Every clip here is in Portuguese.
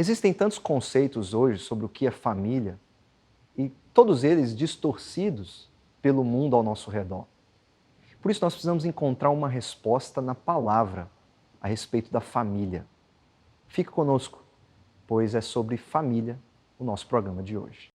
Existem tantos conceitos hoje sobre o que é família e todos eles distorcidos pelo mundo ao nosso redor. Por isso nós precisamos encontrar uma resposta na palavra a respeito da família. Fique conosco, pois é sobre família o nosso programa de hoje.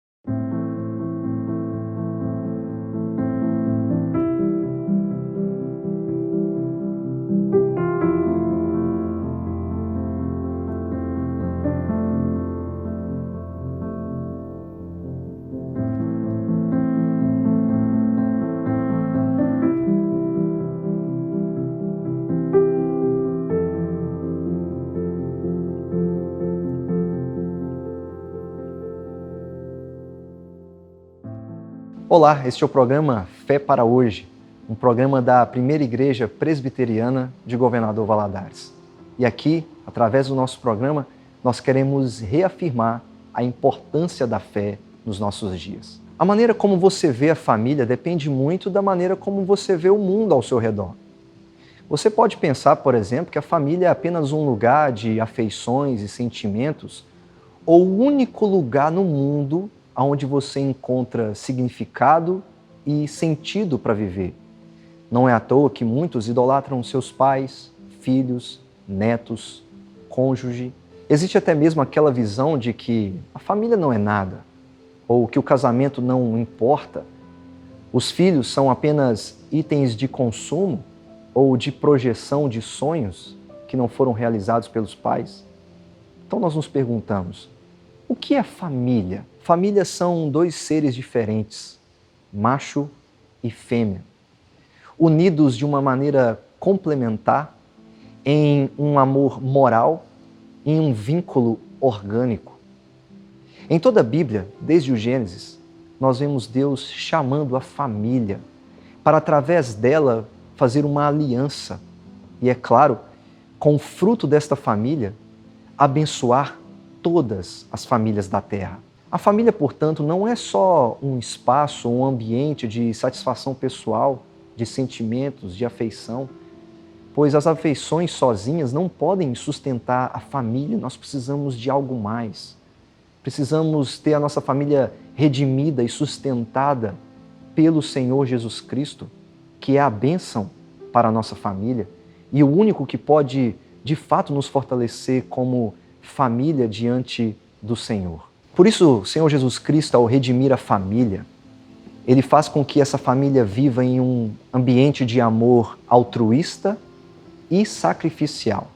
Olá, este é o programa Fé para Hoje, um programa da Primeira Igreja Presbiteriana de Governador Valadares. E aqui, através do nosso programa, nós queremos reafirmar a importância da fé nos nossos dias. A maneira como você vê a família depende muito da maneira como você vê o mundo ao seu redor. Você pode pensar, por exemplo, que a família é apenas um lugar de afeições e sentimentos, ou o único lugar no mundo onde você encontra significado e sentido para viver. Não é à toa que muitos idolatram seus pais, filhos, netos, cônjuge. Existe até mesmo aquela visão de que a família não é nada, ou que o casamento não importa. Os filhos são apenas itens de consumo ou de projeção de sonhos que não foram realizados pelos pais. Então nós nos perguntamos, o que é família? Família são dois seres diferentes, macho e fêmea, unidos de uma maneira complementar em um amor moral, em um vínculo orgânico. Em toda a Bíblia, desde o Gênesis, nós vemos Deus chamando a família para, através dela, fazer uma aliança e, é claro, com o fruto desta família, abençoar todas as famílias da terra. A família, portanto, não é só um espaço, um ambiente de satisfação pessoal, de sentimentos, de afeição, pois as afeições sozinhas não podem sustentar a família, nós precisamos de algo mais. Precisamos ter a nossa família redimida e sustentada pelo Senhor Jesus Cristo, que é a bênção para a nossa família e o único que pode, de fato, nos fortalecer como família diante do Senhor. Por isso, o Senhor Jesus Cristo, ao redimir a família, Ele faz com que essa família viva em um ambiente de amor altruísta e sacrificial.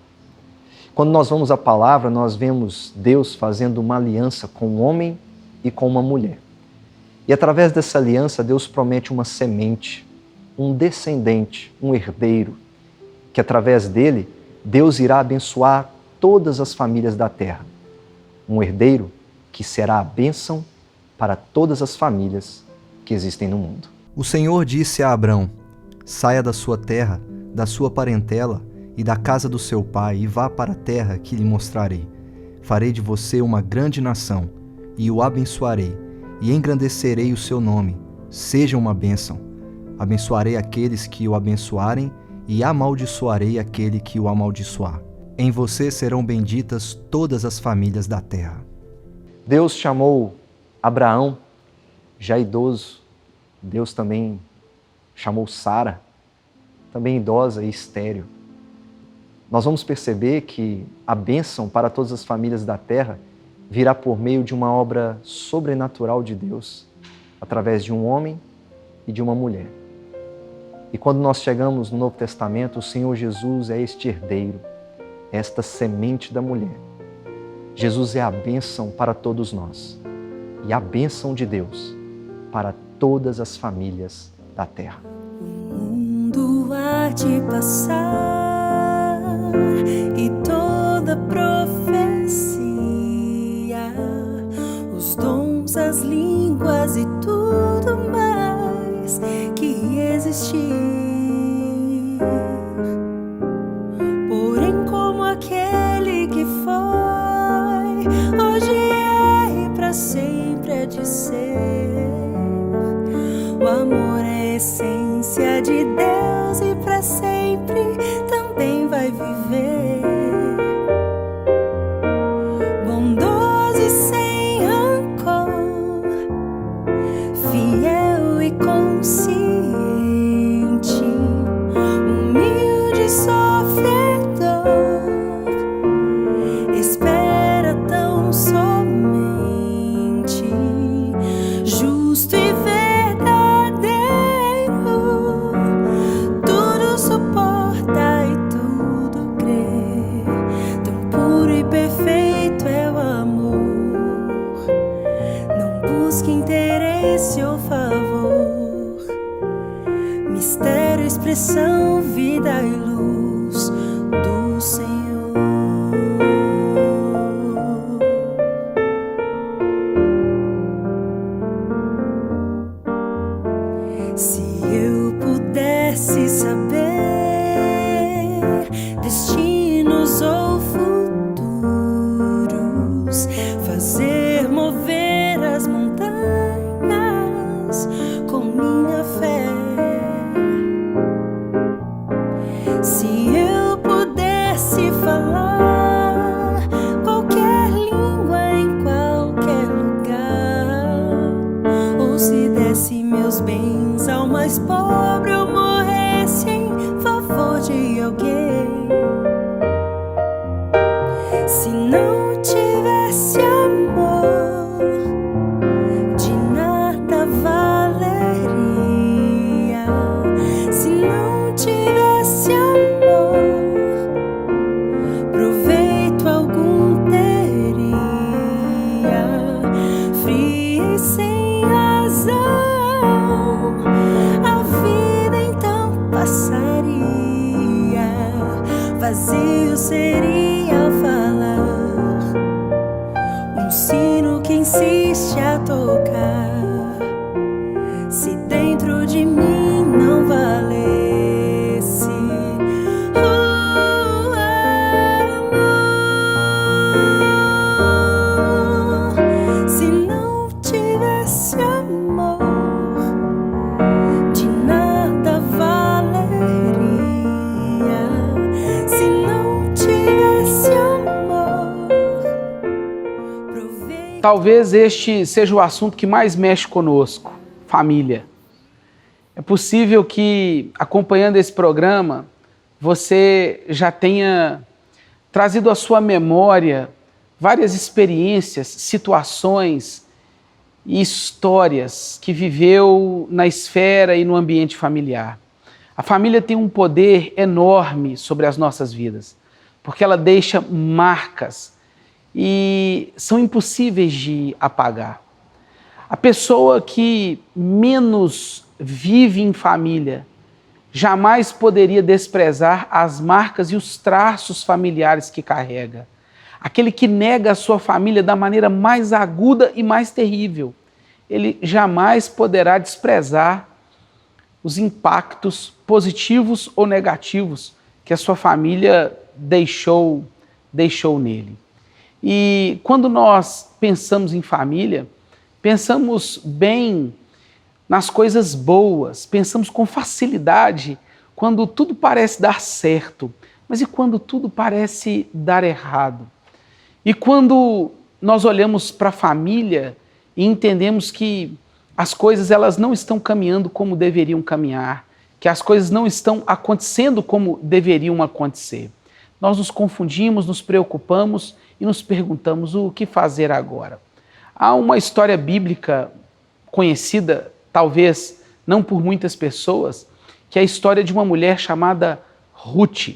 Quando nós vamos à palavra, nós vemos Deus fazendo uma aliança com um homem e com uma mulher. E através dessa aliança, Deus promete uma semente, um descendente, um herdeiro, que através dele, Deus irá abençoar todas as famílias da terra. Um herdeiro que será a bênção para todas as famílias que existem no mundo. O Senhor disse a Abrão: saia da sua terra, da sua parentela e da casa do seu pai e vá para a terra que lhe mostrarei. Farei de você uma grande nação e o abençoarei e engrandecerei o seu nome. Seja uma bênção. Abençoarei aqueles que o abençoarem e amaldiçoarei aquele que o amaldiçoar. Em você serão benditas todas as famílias da terra. Deus chamou Abraão, já idoso. Deus também chamou Sara, também idosa e estéril. Nós vamos perceber que a bênção para todas as famílias da terra virá por meio de uma obra sobrenatural de Deus, através de um homem e de uma mulher. E quando nós chegamos no Novo Testamento, o Senhor Jesus é este herdeiro, esta semente da mulher. Jesus é a bênção para todos nós e a bênção de Deus para todas as famílias da terra. O mundo há de passar e toda profecia, os dons, as línguas e tudo mais que existir. Porém, como aquele que foi, hoje é e para sempre é de ser. O amor é a essência de Deus e para sempre também vai viver. Bondoso busca interesse ou favor. Mistério, expressão, vida e luz do Senhor. Se eu pudesse saber destinos ou futuros, fazer mover as montanhas com minha fé. Se eu pudesse falar qualquer língua em qualquer lugar, ou se desse meus bens ao mais pobre, eu morresse em favor de alguém. Se não tivesse amor, de nada valeria. Se não tivesse amor, proveito algum teria. Fria e sem razão, a vida então passaria. Vazio seria falar, um sino que insiste a tocar. Se dentro de mim não valesse o amor, se não tivesse amor, de nada valeria. Se não tivesse amor, proveito. Talvez este seja o assunto que mais mexe conosco, família. É possível que, acompanhando esse programa, você já tenha trazido à sua memória várias experiências, situações e histórias que viveu na esfera e no ambiente familiar. A família tem um poder enorme sobre as nossas vidas, porque ela deixa marcas e são impossíveis de apagar. A pessoa que menos vive em família jamais poderia desprezar as marcas e os traços familiares que carrega. Aquele que nega a sua família da maneira mais aguda e mais terrível, ele jamais poderá desprezar os impactos positivos ou negativos que a sua família deixou nele. E quando nós pensamos em família, pensamos bem nas coisas boas, pensamos com facilidade quando tudo parece dar certo, mas e quando tudo parece dar errado? E quando nós olhamos para a família e entendemos que as coisas elas não estão caminhando como deveriam caminhar, que as coisas não estão acontecendo como deveriam acontecer, nós nos confundimos, nos preocupamos e nos perguntamos o que fazer agora. Há uma história bíblica conhecida, talvez não por muitas pessoas, que é a história de uma mulher chamada Ruth.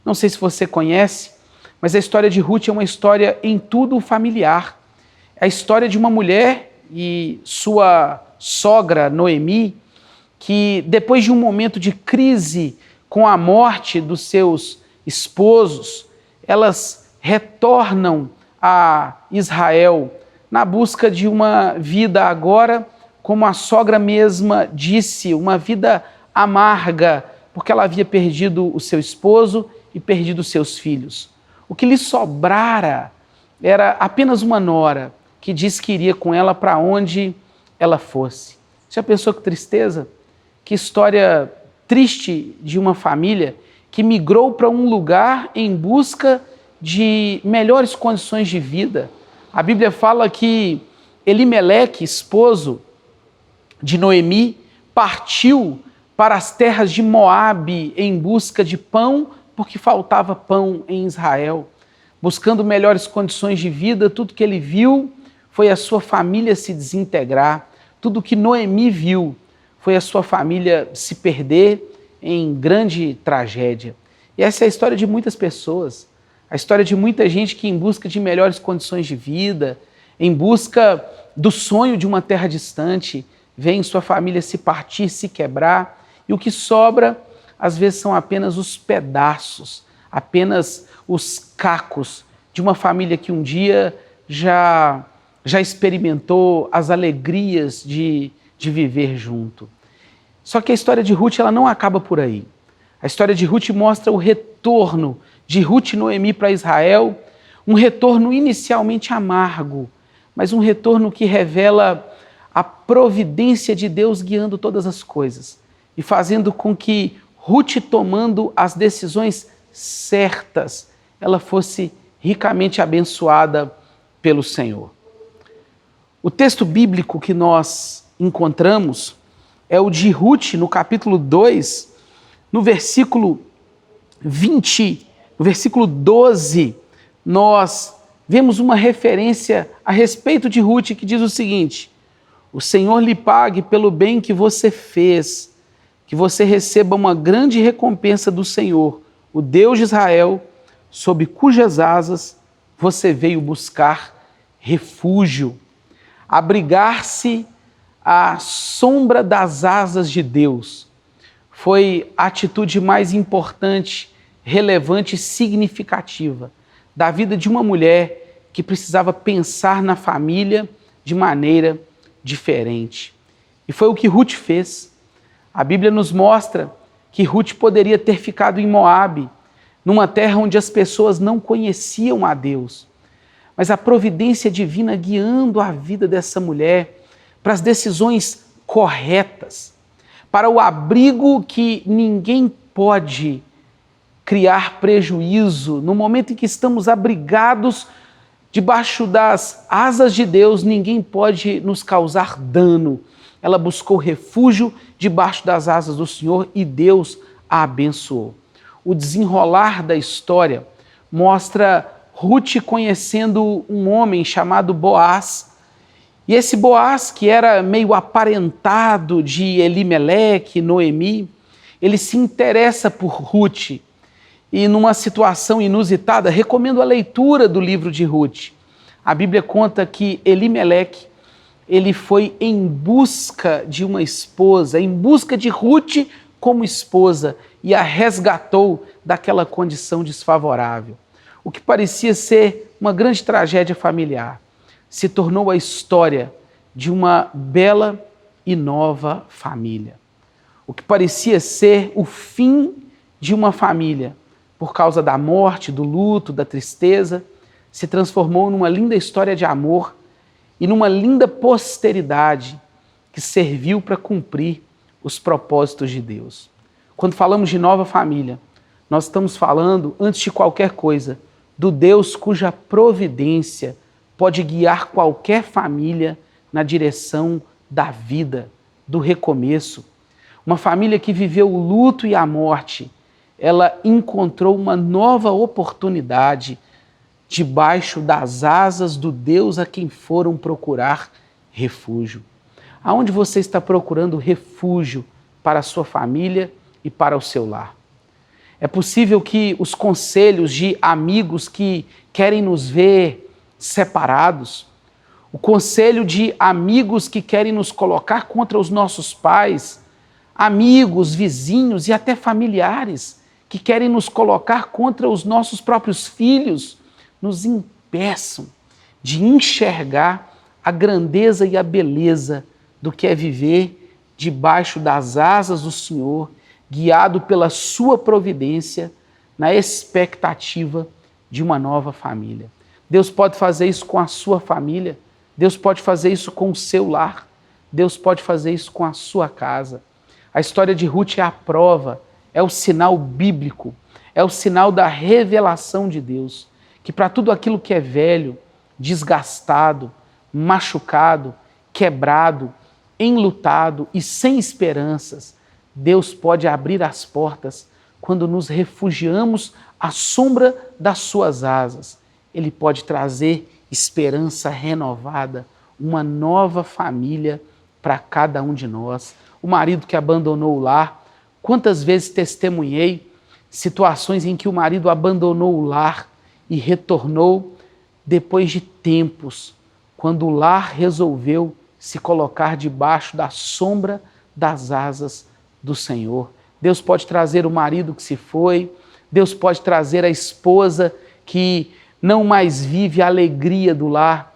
Não sei se você conhece, mas a história de Ruth é uma história em tudo familiar. É a história de uma mulher e sua sogra Noemi, que depois de um momento de crise com a morte dos seus esposos, elas retornam a Israel na busca de uma vida agora, como a sogra mesma disse, uma vida amarga, porque ela havia perdido o seu esposo e perdido os seus filhos. O que lhe sobrara era apenas uma nora que disse que iria com ela para onde ela fosse. Já pensou que tristeza? Que história triste de uma família que migrou para um lugar em busca de melhores condições de vida. A Bíblia fala que Elimeleque, esposo de Noemi, partiu para as terras de Moabe em busca de pão, porque faltava pão em Israel. Buscando melhores condições de vida, tudo que ele viu foi a sua família se desintegrar. Tudo que Noemi viu foi a sua família se perder em grande tragédia. E essa é a história de muitas pessoas, a história de muita gente que em busca de melhores condições de vida, em busca do sonho de uma terra distante, vem sua família se partir, se quebrar, e o que sobra, às vezes, são apenas os pedaços, apenas os cacos de uma família que um dia já experimentou as alegrias de viver junto. Só que a história de Ruth ela não acaba por aí. A história de Ruth mostra o retorno de Ruth e Noemi para Israel, um retorno inicialmente amargo, mas um retorno que revela a providência de Deus guiando todas as coisas e fazendo com que Ruth, tomando as decisões certas, ela fosse ricamente abençoada pelo Senhor. O texto bíblico que nós encontramos é o de Ruth, no capítulo 2, no versículo 20, no versículo 12, nós vemos uma referência a respeito de Ruth que diz o seguinte: o Senhor lhe pague pelo bem que você fez, que você receba uma grande recompensa do Senhor, o Deus de Israel, sob cujas asas você veio buscar refúgio. Abrigar-se à sombra das asas de Deus foi a atitude mais importante, relevante e significativa da vida de uma mulher que precisava pensar na família de maneira diferente. E foi o que Ruth fez. A Bíblia nos mostra que Ruth poderia ter ficado em Moabe, numa terra onde as pessoas não conheciam a Deus. Mas a providência divina guiando a vida dessa mulher para as decisões corretas, para o abrigo que ninguém pode criar prejuízo. No momento em que estamos abrigados debaixo das asas de Deus, ninguém pode nos causar dano. Ela buscou refúgio debaixo das asas do Senhor e Deus a abençoou. O desenrolar da história mostra Ruth conhecendo um homem chamado Boaz. E esse Boaz, que era meio aparentado de Elimeleque, Noemi, ele se interessa por Ruth. E numa situação inusitada, recomendo a leitura do livro de Ruth. A Bíblia conta que Elimeleque, ele foi em busca de uma esposa, em busca de Ruth como esposa, e a resgatou daquela condição desfavorável. O que parecia ser uma grande tragédia familiar se tornou a história de uma bela e nova família. O que parecia ser o fim de uma família, por causa da morte, do luto, da tristeza, se transformou numa linda história de amor e numa linda posteridade que serviu para cumprir os propósitos de Deus. Quando falamos de nova família, nós estamos falando, antes de qualquer coisa, do Deus cuja providência pode guiar qualquer família na direção da vida, do recomeço. Uma família que viveu o luto e a morte, ela encontrou uma nova oportunidade debaixo das asas do Deus a quem foram procurar refúgio. Aonde você está procurando refúgio para a sua família e para o seu lar? É possível que os conselhos de amigos que querem nos ver separados, o conselho de amigos que querem nos colocar contra os nossos pais, amigos, vizinhos e até familiares que querem nos colocar contra os nossos próprios filhos, nos impeçam de enxergar a grandeza e a beleza do que é viver debaixo das asas do Senhor, guiado pela sua providência, na expectativa de uma nova família. Deus pode fazer isso com a sua família, Deus pode fazer isso com o seu lar, Deus pode fazer isso com a sua casa. A história de Ruth é a prova, é o sinal bíblico, é o sinal da revelação de Deus, que para tudo aquilo que é velho, desgastado, machucado, quebrado, enlutado e sem esperanças, Deus pode abrir as portas quando nos refugiamos à sombra das suas asas. Ele pode trazer esperança renovada, uma nova família para cada um de nós. O marido que abandonou o lar, quantas vezes testemunhei situações em que o marido abandonou o lar e retornou depois de tempos quando o lar resolveu se colocar debaixo da sombra das asas do Senhor. Deus pode trazer o marido que se foi, Deus pode trazer a esposa que não mais vive a alegria do lar.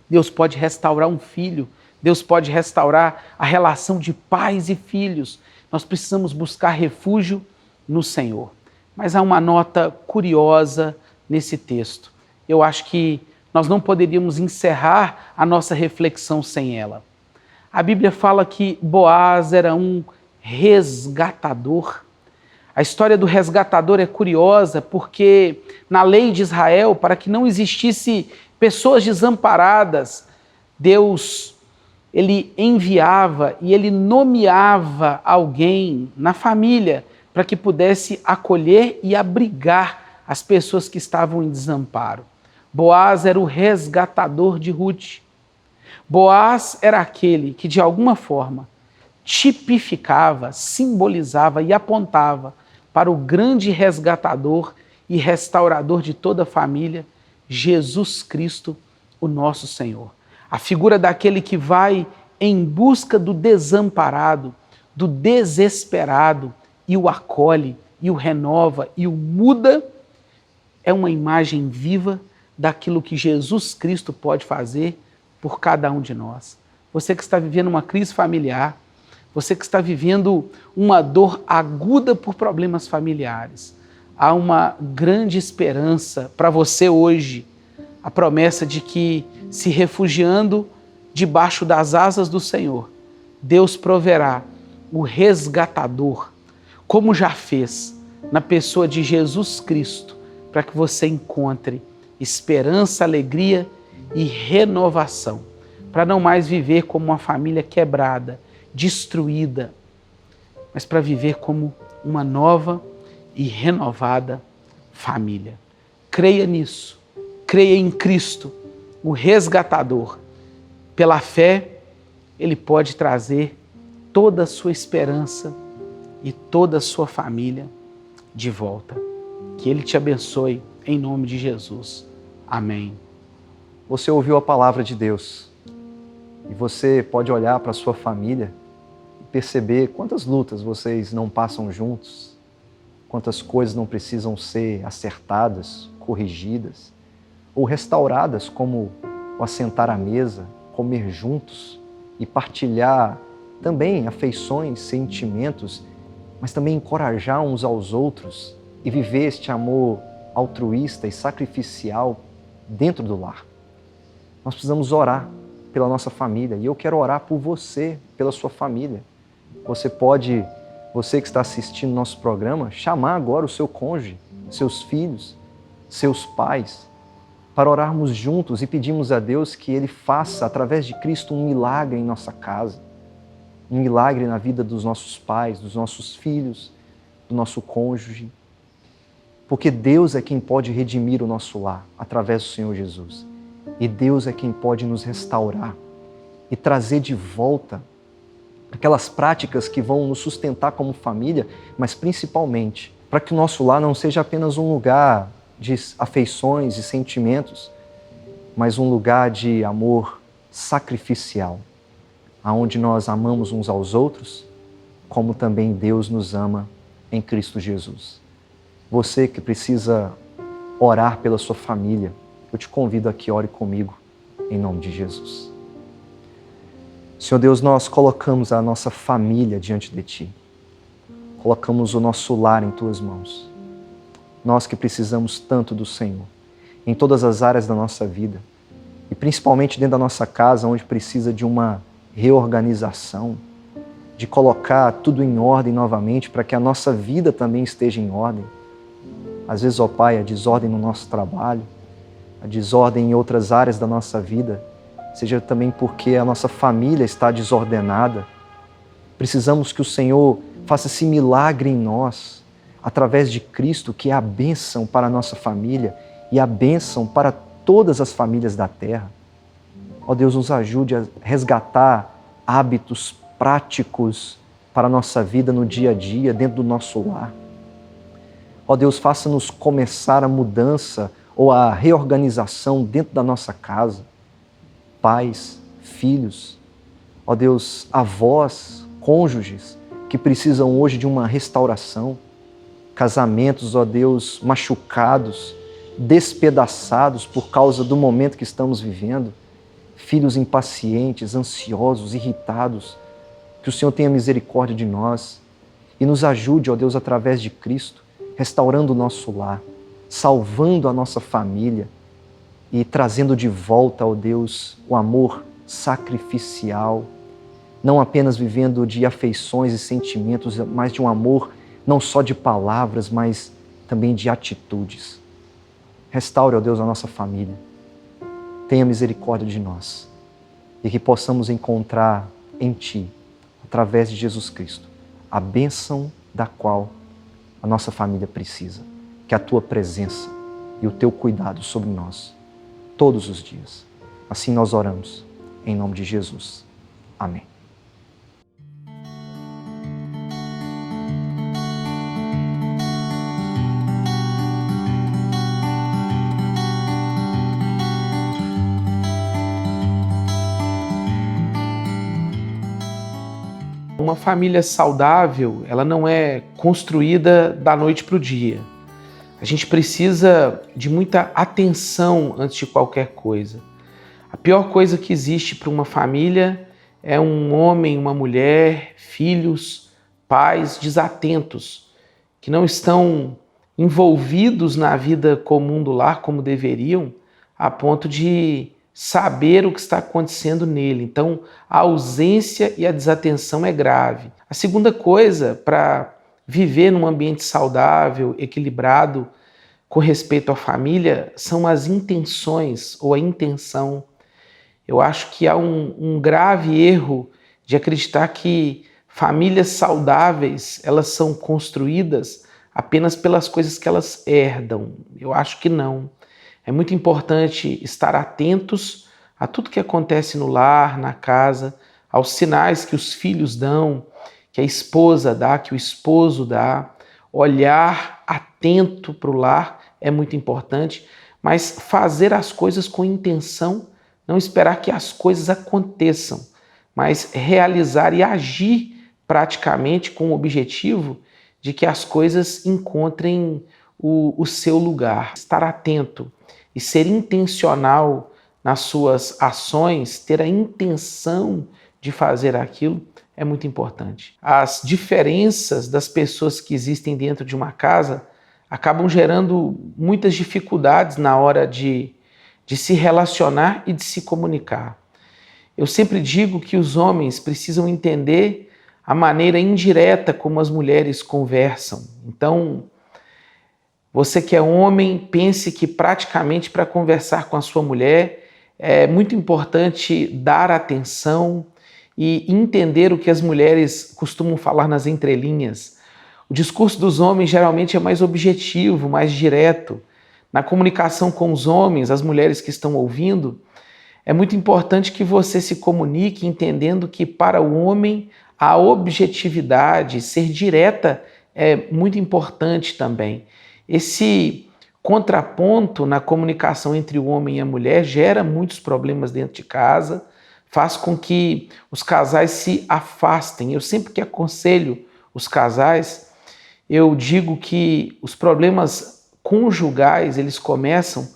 Deus pode restaurar um filho, Deus pode restaurar a relação de pais e filhos. Nós precisamos buscar refúgio no Senhor. Mas há uma nota curiosa nesse texto. Eu acho que nós não poderíamos encerrar a nossa reflexão sem ela. A Bíblia fala que Boaz era um resgatador. A história do resgatador é curiosa porque na lei de Israel, para que não existisse pessoas desamparadas, Deus, ele enviava e ele nomeava alguém na família para que pudesse acolher e abrigar as pessoas que estavam em desamparo. Boaz era o resgatador de Ruth. Boaz era aquele que, de alguma forma, tipificava, simbolizava e apontava para o grande resgatador e restaurador de toda a família, Jesus Cristo, o nosso Senhor. A figura daquele que vai em busca do desamparado, do desesperado, e o acolhe, e o renova, e o muda, é uma imagem viva daquilo que Jesus Cristo pode fazer por cada um de nós. Você que está vivendo uma crise familiar, você que está vivendo uma dor aguda por problemas familiares, há uma grande esperança para você hoje, a promessa de que, se refugiando debaixo das asas do Senhor, Deus proverá o resgatador, como já fez na pessoa de Jesus Cristo, para que você encontre esperança, alegria e renovação, para não mais viver como uma família quebrada, destruída, mas para viver como uma nova e renovada família. Creia nisso, creia em Cristo, o resgatador. Pela fé, Ele pode trazer toda a sua esperança e toda a sua família de volta. Que Ele te abençoe em nome de Jesus. Amém. Você ouviu a palavra de Deus e você pode olhar para a sua família e perceber quantas lutas vocês não passam juntos, quantas coisas não precisam ser acertadas, corrigidas ou restauradas, como o assentar à mesa, comer juntos e partilhar também afeições, sentimentos, mas também encorajar uns aos outros e viver este amor altruísta e sacrificial dentro do lar. Nós precisamos orar pela nossa família e eu quero orar por você, pela sua família. Você que está assistindo nosso programa, chamar agora o seu cônjuge, seus filhos, seus pais, para orarmos juntos e pedirmos a Deus que Ele faça, através de Cristo, um milagre em nossa casa, um milagre na vida dos nossos pais, dos nossos filhos, do nosso cônjuge. Porque Deus é quem pode redimir o nosso lar, através do Senhor Jesus. E Deus é quem pode nos restaurar e trazer de volta aquelas práticas que vão nos sustentar como família, mas principalmente para que o nosso lar não seja apenas um lugar de afeições e sentimentos, mas um lugar de amor sacrificial, aonde nós amamos uns aos outros, como também Deus nos ama em Cristo Jesus. Você que precisa orar pela sua família, eu te convido a que ore comigo, em nome de Jesus. Senhor Deus, nós colocamos a nossa família diante de Ti. Colocamos o nosso lar em Tuas mãos. Nós que precisamos tanto do Senhor, em todas as áreas da nossa vida, e principalmente dentro da nossa casa, onde precisa de uma reorganização, de colocar tudo em ordem novamente, para que a nossa vida também esteja em ordem. Às vezes, ó Pai, a desordem no nosso trabalho, a desordem em outras áreas da nossa vida, seja também porque a nossa família está desordenada. Precisamos que o Senhor faça esse milagre em nós, através de Cristo, que é a bênção para a nossa família e a bênção para todas as famílias da terra. Ó Deus, nos ajude a resgatar hábitos práticos para a nossa vida no dia a dia, dentro do nosso lar. Ó Deus, faça-nos começar a mudança ou a reorganização dentro da nossa casa. pais, filhos, ó Deus, avós, cônjuges que precisam hoje de uma restauração, casamentos, ó Deus, machucados, despedaçados por causa do momento que estamos vivendo, filhos impacientes, ansiosos, irritados, que o Senhor tenha misericórdia de nós e nos ajude, ó Deus, através de Cristo, restaurando o nosso lar, salvando a nossa família e trazendo de volta, ó Deus, o amor sacrificial, não apenas vivendo de afeições e sentimentos, mas de um amor não só de palavras, mas também de atitudes. Restaure, ó Deus, a nossa família. Tenha misericórdia de nós e que possamos encontrar em Ti, através de Jesus Cristo, a bênção da qual a nossa família precisa, que é a Tua presença e o Teu cuidado sobre nós, todos os dias. Assim nós oramos, em nome de Jesus. Amém. Uma família saudável, ela não é construída da noite para o dia. A gente precisa de muita atenção antes de qualquer coisa. A pior coisa que existe para uma família é um homem, uma mulher, filhos, pais desatentos, que não estão envolvidos na vida comum do lar como deveriam, a ponto de saber o que está acontecendo nele. Então, a ausência e a desatenção é grave. A segunda coisa, para viver num ambiente saudável, equilibrado, com respeito à família, são as intenções ou a intenção. Eu acho que há um grave erro de acreditar que famílias saudáveis, elas são construídas apenas pelas coisas que elas herdam. Eu acho que não. É muito importante estar atentos a tudo que acontece no lar, na casa, aos sinais que os filhos dão, que a esposa dá, que o esposo dá. Olhar atento para o lar é muito importante, mas fazer as coisas com intenção, não esperar que as coisas aconteçam, mas realizar e agir praticamente com o objetivo de que as coisas encontrem o seu lugar. Estar atento e ser intencional nas suas ações, ter a intenção de fazer aquilo, é muito importante. As diferenças das pessoas que existem dentro de uma casa acabam gerando muitas dificuldades na hora de se relacionar e de se comunicar. Eu sempre digo que os homens precisam entender a maneira indireta como as mulheres conversam. Então, você que é homem, pense que praticamente para conversar com a sua mulher é muito importante dar atenção e entender o que as mulheres costumam falar nas entrelinhas. O discurso dos homens geralmente é mais objetivo, mais direto. Na comunicação com os homens, as mulheres que estão ouvindo, é muito importante que você se comunique entendendo que para o homem a objetividade, ser direta, é muito importante também. Esse contraponto na comunicação entre o homem e a mulher gera muitos problemas dentro de casa, faz com que os casais se afastem. Eu sempre que aconselho os casais, eu digo que os problemas conjugais, eles começam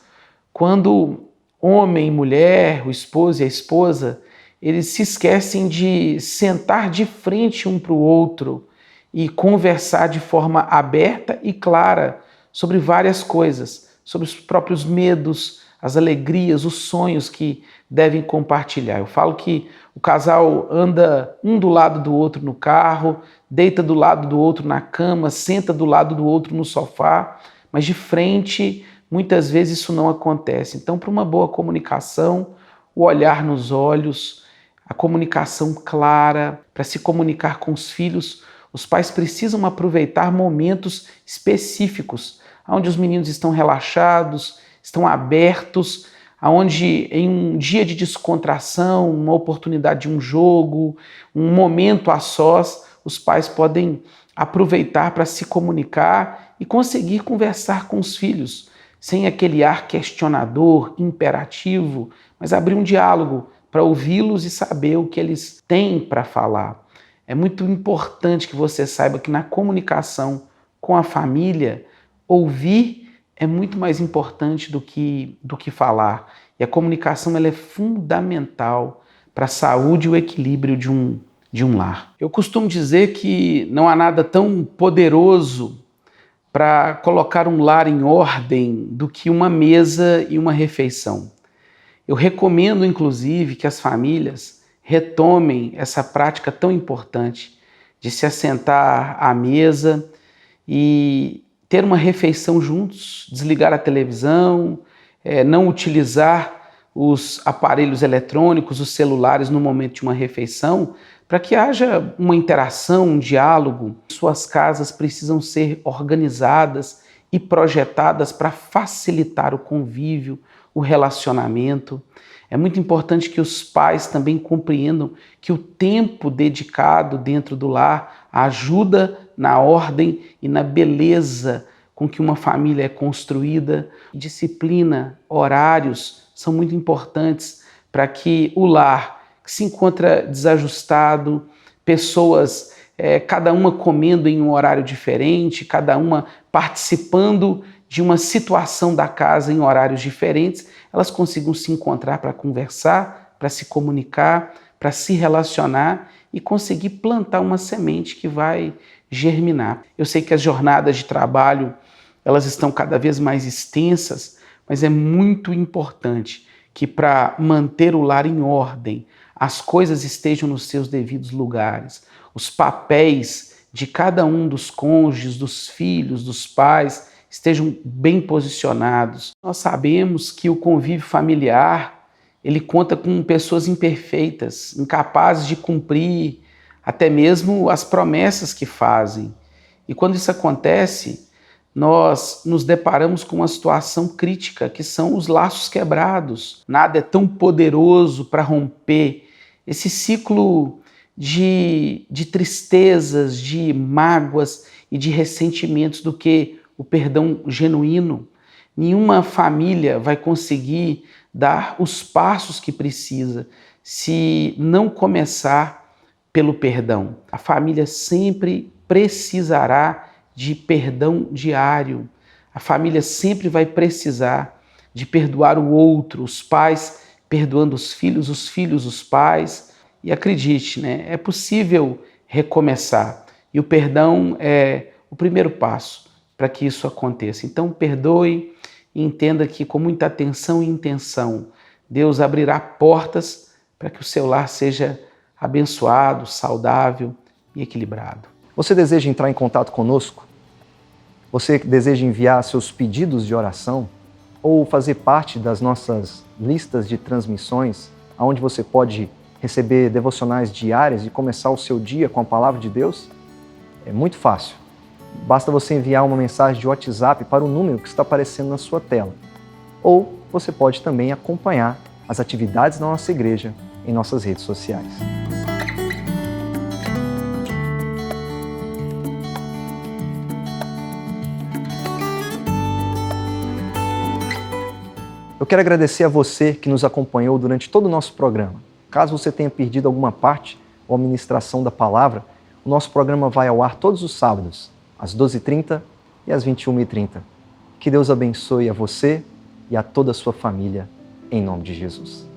quando homem e mulher, o esposo e a esposa, eles se esquecem de sentar de frente um para o outro e conversar de forma aberta e clara sobre várias coisas, sobre os próprios medos, as alegrias, os sonhos que devem compartilhar. Eu falo que o casal anda um do lado do outro no carro, deita do lado do outro na cama, senta do lado do outro no sofá, mas de frente, muitas vezes isso não acontece. Então, para uma boa comunicação, o olhar nos olhos, a comunicação clara, para se comunicar com os filhos, os pais precisam aproveitar momentos específicos, onde os meninos estão relaxados, estão abertos, onde em um dia de descontração, uma oportunidade de um jogo, um momento a sós, os pais podem aproveitar para se comunicar e conseguir conversar com os filhos, sem aquele ar questionador, imperativo, mas abrir um diálogo para ouvi-los e saber o que eles têm para falar. É muito importante que você saiba que na comunicação com a família, ouvir é muito mais importante do que falar. E a comunicação ela é fundamental para a saúde e o equilíbrio de um lar. Eu costumo dizer que não há nada tão poderoso para colocar um lar em ordem do que uma mesa e uma refeição. Eu recomendo, inclusive, que as famílias retomem essa prática tão importante de se assentar à mesa e ter uma refeição juntos, desligar a televisão, não utilizar os aparelhos eletrônicos, os celulares no momento de uma refeição, para que haja uma interação, um diálogo. Suas casas precisam ser organizadas e projetadas para facilitar o convívio, o relacionamento. É muito importante que os pais também compreendam que o tempo dedicado dentro do lar ajuda na ordem e na beleza com que uma família é construída. Disciplina, horários são muito importantes para que o lar que se encontra desajustado, pessoas, cada uma comendo em um horário diferente, cada uma participando de uma situação da casa em horários diferentes, elas consigam se encontrar para conversar, para se comunicar, para se relacionar e conseguir plantar uma semente que vai germinar. Eu sei que as jornadas de trabalho, elas estão cada vez mais extensas, mas é muito importante que para manter o lar em ordem, as coisas estejam nos seus devidos lugares, os papéis de cada um dos cônjuges, dos filhos, dos pais, estejam bem posicionados. Nós sabemos que o convívio familiar, ele conta com pessoas imperfeitas, incapazes de cumprir até mesmo as promessas que fazem. E quando isso acontece, nós nos deparamos com uma situação crítica, que são os laços quebrados. Nada é tão poderoso para romper esse ciclo de tristezas, de mágoas e de ressentimentos do que o perdão genuíno. Nenhuma família vai conseguir dar os passos que precisa se não começar pelo perdão. A família sempre precisará de perdão diário. A família sempre vai precisar de perdoar o outro, os pais perdoando os filhos os pais. E acredite, né? É possível recomeçar. E o perdão é o primeiro passo para que isso aconteça. Então, perdoe e entenda que com muita atenção e intenção, Deus abrirá portas para que o seu lar seja abençoado, saudável e equilibrado. Você deseja entrar em contato conosco? Você deseja enviar seus pedidos de oração ou fazer parte das nossas listas de transmissões, onde você pode receber devocionais diárias e começar o seu dia com a palavra de Deus? É muito fácil. Basta você enviar uma mensagem de WhatsApp para o número que está aparecendo na sua tela. Ou você pode também acompanhar as atividades da nossa igreja em nossas redes sociais. Eu quero agradecer a você que nos acompanhou durante todo o nosso programa. Caso você tenha perdido alguma parte ou a ministração da palavra, o nosso programa vai ao ar todos os sábados, às 12h30 e às 21h30. Que Deus abençoe a você e a toda a sua família, em nome de Jesus.